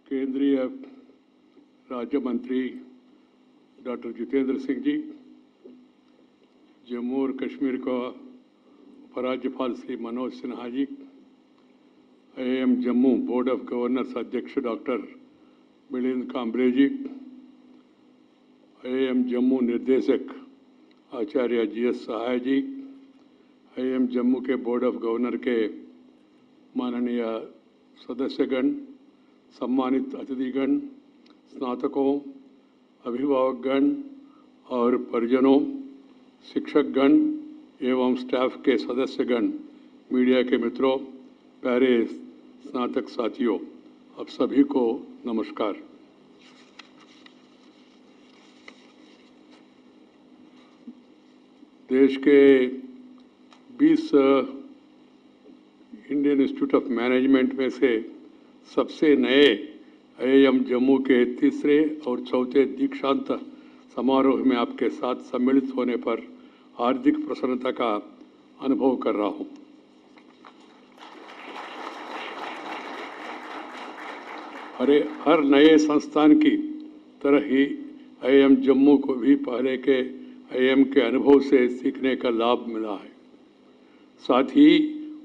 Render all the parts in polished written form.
केंद्रीय राज्य मंत्री डॉक्टर जितेंद्र सिंह जी, जम्मू और कश्मीर का उपराज्यपाल Shri Manoj Sinha ji, IIM Jammu board of governors अध्यक्ष डॉक्टर मिलिंद कांबरे जी, IIM जम्मू निर्देशक आचार्य GS सहाय जी, IIM जम्मू के बोर्ड ऑफ गवर्नर के माननीय सदस्यगण, सम्मानित अतिथिगण, स्नातकों, अभिभावकगण और परिजनों, शिक्षकगण एवं स्टाफ के सदस्यगण, मीडिया के मित्रों, प्यारे स्नातक साथियों, आप सभी को नमस्कार। देश के 20 इंडियन इंस्टीट्यूट ऑफ मैनेजमेंट में से सबसे नए IIM जम्मू के तीसरे और चौथे दीक्षांत समारोह में आपके साथ सम्मिलित होने पर हार्दिक प्रसन्नता का अनुभव कर रहा हूं। हर नए संस्थान की तरह ही IIM जम्मू को भी पहले के IIM के अनुभव से सीखने का लाभ मिला है। साथ ही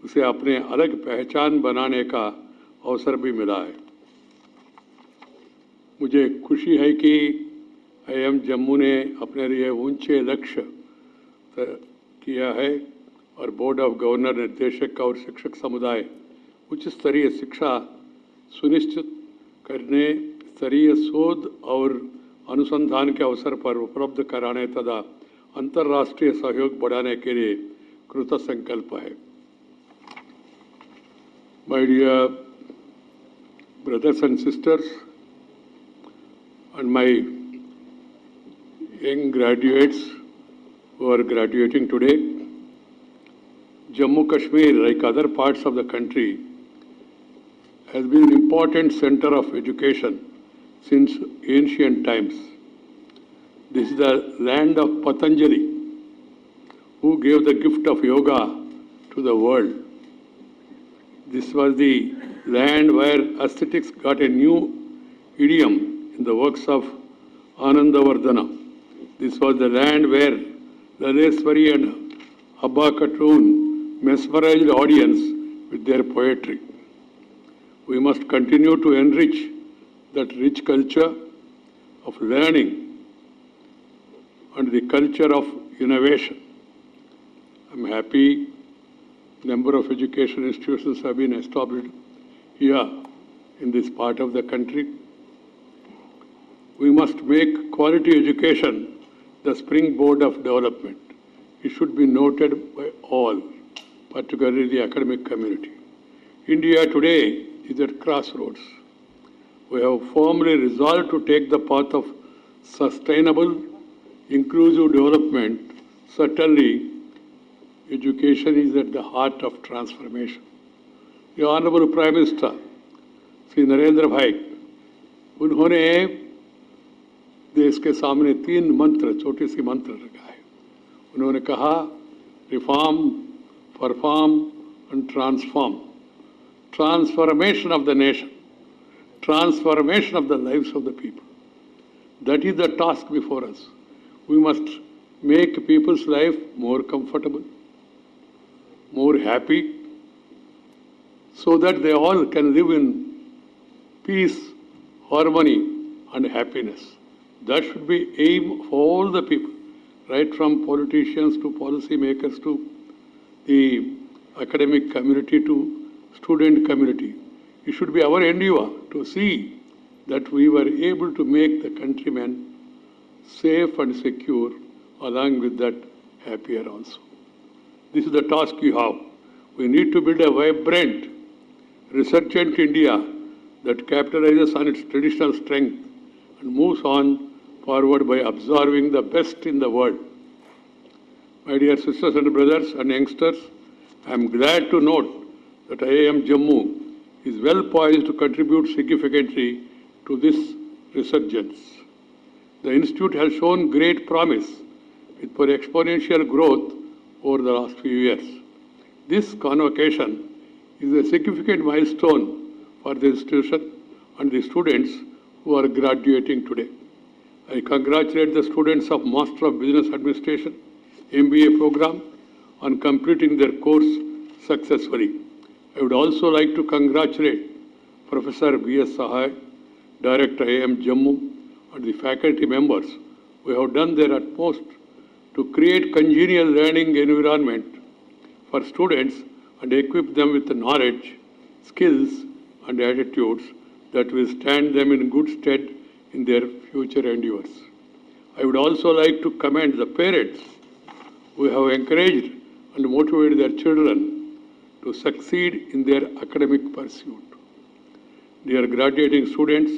उसे अपने अलग पहचान बनाने का अवसर भी मिला है। मुझे खुशी है कि IIM जम्मू ने अपने लिए ऊंचे लक्ष्य किया है और बोर्ड ऑफ गवर्नर, निर्देशक और शिक्षक समुदाय उच्च स्तरीय शिक्षा सुनिश्चित करने, स्तरीय शोध और अनुसंधान के अवसर पर उपलब्ध कराने तथा अंतर्राष्ट्रीय सहयोग बढ़ाने के लिए कृत संकल्प है। My dear brothers and sisters and my young graduates who are graduating today, Jammu Kashmir, like other parts of the country, has been an important center of education since ancient times. This is the land of Patanjali, who gave the gift of yoga to the world. This was the land where aesthetics got a new idiom in the works of Anandavardhana. This was the land where Laleswari and Abba Khatun mesmerized audience with their poetry. We must continue to enrich that rich culture of learning and the culture of innovation. I'm happy number of education institutions have been established here in this part of the country. We must make quality education the springboard of development. It should be noted by all, particularly the academic community. India today is at crossroads. We have firmly resolved to take the path of sustainable, inclusive development. Certainly, education is at the heart of transformation. The Honorable Prime Minister, Sri Narendra Bhai, उन्होंने देश के सामने 3 मंत्र, छोटे सी मंत्र रखा है। उन्होंने कहा, reform, perform and transform. Transformation of the nation, transformation of the lives of the people. That is the task before us. We must make people's life more comfortable, more happy, so that they all can live in peace, harmony and happiness. That should be aim for all the people, right from politicians to policy makers to the academic community to student community. it should be our endeavor to see that we were able to make the countrymen safe and secure, along with that happier also. This is the task we have. We need to build a vibrant, resurgent India that capitalizes on its traditional strength and moves on forward by observing the best in the world. My dear sisters and brothers and youngsters, I am glad to note that IIM Jammu is well poised to contribute significantly to this resurgence. The institute has shown great promise for exponential growth over the last few years. This convocation is a significant milestone for the institution and the students who are graduating today. I congratulate the students of Master of Business Administration MBA program on completing their course successfully. I would also like to congratulate Professor B.S. Sahai, Director IIM Jammu, and the faculty members who have done their utmost to create congenial learning environment for students and equip them with the knowledge, skills, and attitudes that will stand them in good stead in their future endeavors. I would also like to commend the parents who have encouraged and motivated their children to succeed in their academic pursuit. Dear graduating students,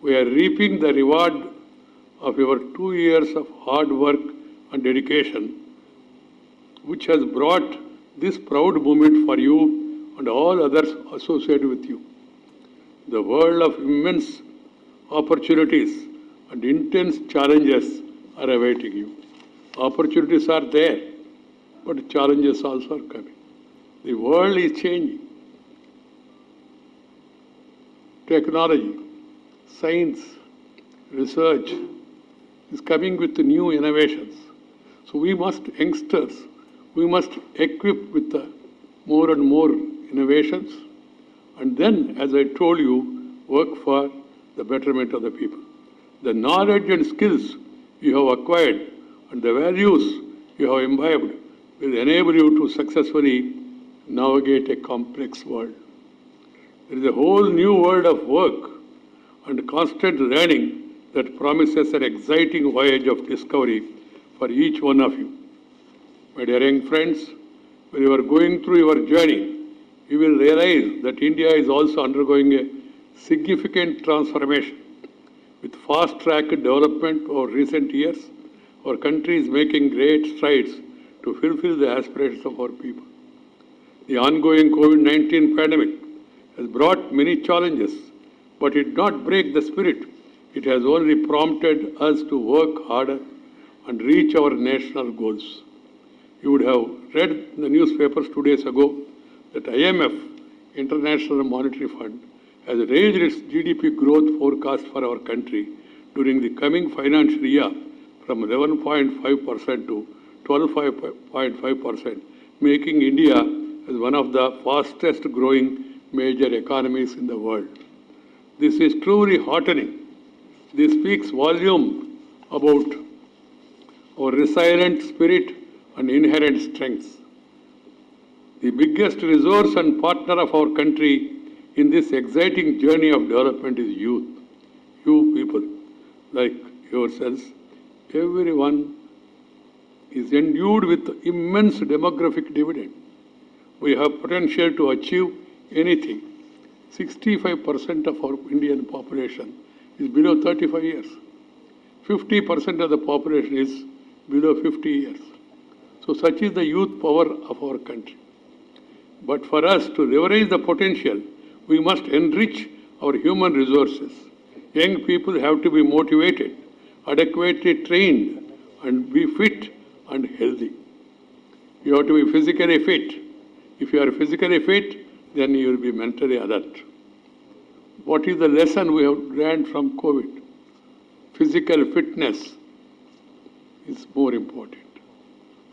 we are reaping the reward of your 2 years of hard work and dedication, which has brought this proud moment for you and all others associated with you. The world of immense opportunities and intense challenges are awaiting you. Opportunities are there, but challenges also are coming. The world is changing. Technology, science, research is coming with new innovations. So we must, youngsters, we must equip with the more and more innovations, and then, as I told you, work for the betterment of the people. The knowledge and skills you have acquired and the values you have imbibed will enable you to successfully navigate a complex world. There is a whole new world of work and constant learning that promises an exciting voyage of discovery for each one of you. My dear young friends, when you are going through your journey, you will realize that India is also undergoing a significant transformation. With fast-track development over recent years, our country is making great strides to fulfill the aspirations of our people. The ongoing COVID-19 pandemic has brought many challenges, but it did not break the spirit. It has only prompted us to work harder and reach our national goals. You would have read in the newspapers 2 days ago that IMF, International Monetary Fund, has raised its GDP growth forecast for our country during the coming financial year from 11.5% to 12.5%, making India as one of the fastest growing major economies in the world. This is truly heartening. This speaks volume about our resilient spirit and inherent strengths. The biggest resource and partner of our country in this exciting journey of development is youth. You people, like yourselves, everyone is endued with immense demographic dividend. We have potential to achieve anything. 65% of our Indian population is below 35 years. 50% of the population is below 50 years. So such is the youth power of our country. But for us to leverage the potential, we must enrich our human resources. Young people have to be motivated, adequately trained, and be fit and healthy. You have to be physically fit. If you are physically fit, then you will be mentally alert. What is the lesson we have learned from COVID? Physical fitness is more important.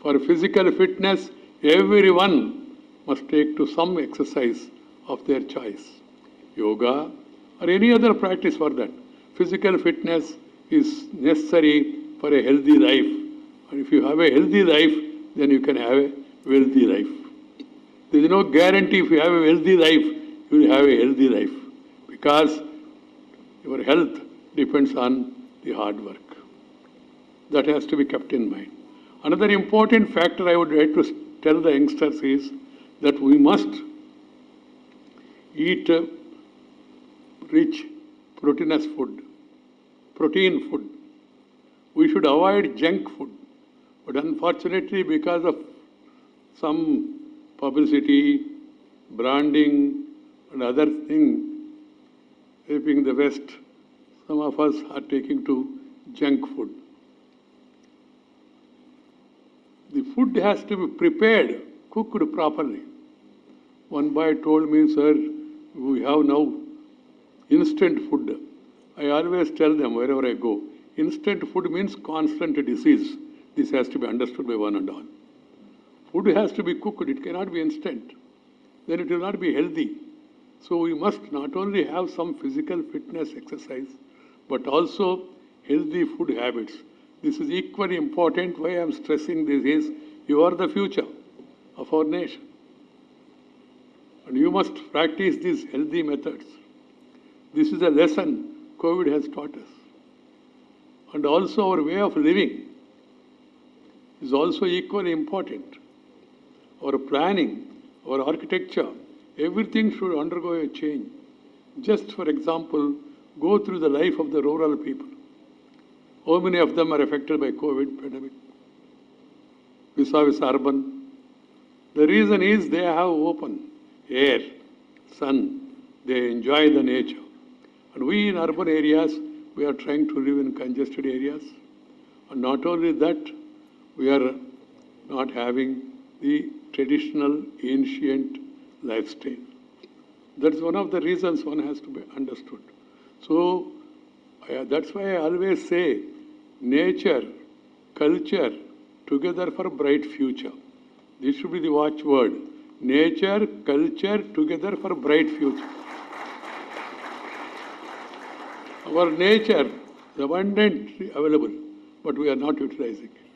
For physical fitness, everyone must take to some exercise of their choice. Yoga or any other practice for that. Physical fitness is necessary for a healthy life. And if you have a healthy life, then you can have a wealthy life. There is no guarantee if you have a wealthy life, you will have a healthy life, because your health depends on the hard work. That has to be kept in mind. Another important factor I would like to tell the youngsters is that we must eat rich proteinous food, protein food. We should avoid junk food. But unfortunately, because of some publicity, branding, and other things helping the West, some of us are taking to junk food. The food has to be prepared, cooked properly. One boy told me, sir, we have now instant food. I always tell them wherever I go, instant food means constant disease. This has to be understood by one and all. Food has to be cooked, it cannot be instant. Then it will not be healthy. So we must not only have some physical fitness exercise, but also healthy food habits. This is equally important. Why I am stressing this is, you are the future of our nation. And you must practice these healthy methods. This is a lesson COVID has taught us. And also our way of living is also equally important. Our planning, our architecture, everything should undergo a change. Just for example, go through the life of the rural people. How many of them are affected by COVID pandemic? Vis-a-vis urban. The reason is they have open air, sun, they enjoy the nature. And we in urban areas, we are trying to live in congested areas. And not only that, we are not having the traditional ancient lifestyle. That's one of the reasons one has to be understood. So that's why I always say, nature, culture, together for bright future. This should be the watchword. Nature, culture, together for bright future. Our nature is abundantly available, but we are not utilizing it.